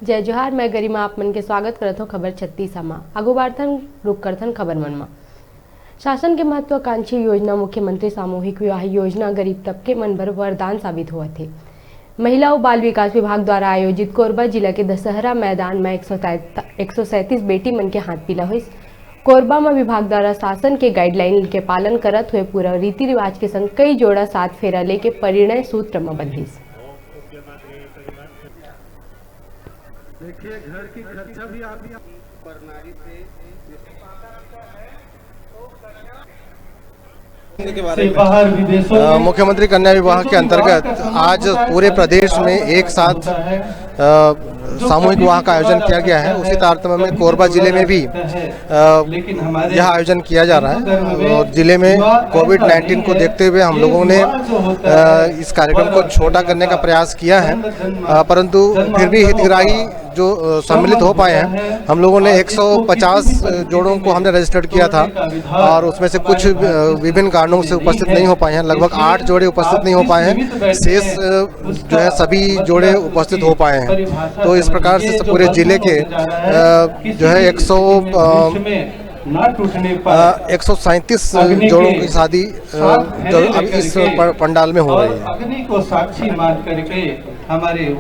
जय जोहार, मैं गरिमा आप मन के स्वागत करत हूँ खबर 36 मा आगू बार्थन रुक करथन खबर मन मा। शासन के महत्वाकांक्षी योजना मुख्यमंत्री सामूहिक विवाह योजना गरीब तबके मन बर वरदान साबित हुआ थे। महिला और बाल विकास विभाग द्वारा आयोजित कोरबा जिला के दशहरा मैदान में 137 बेटी मन के हाथ पीला हुई। कोरबा में विभाग द्वारा शासन के गाइडलाइन के पालन करत हुए पूरा रीति रिवाज के संग कई जोड़ा सात फेरा लेके परिणय सूत्र में बंधिस। देखिए घर की खर्चा भी आप प्रणाली से मुख्यमंत्री कन्या विवाह के अंतर्गत आज पूरे प्रदेश में एक साथ सामूहिक विवाह का आयोजन किया गया है। उसी तारतम्य में कोरबा जिले में भी यह आयोजन किया जा रहा है और जिले में कोविड-19 को देखते हुए हम लोगों ने इस कार्यक्रम को छोटा करने का प्रयास किया है, परंतु फिर भी हितग्राही जो सम्मिलित हो पाए हैं, हम लोगों ने 150 जोड़ों को हमने रजिस्टर्ड किया था और उसमें से कुछ विभिन्न कारणों से उपस्थित नहीं हो पाए हैं। लगभग 8 जोड़े उपस्थित नहीं हो पाए हैं, शेष जो है सभी जोड़े उपस्थित हो पाए हैं। तो इस प्रकार से पूरे जिले के जो है 137 जोड़ों की शादी जो अब इस पंडाल में हो रही है। अग्नि को साक्षी मान करके हमारे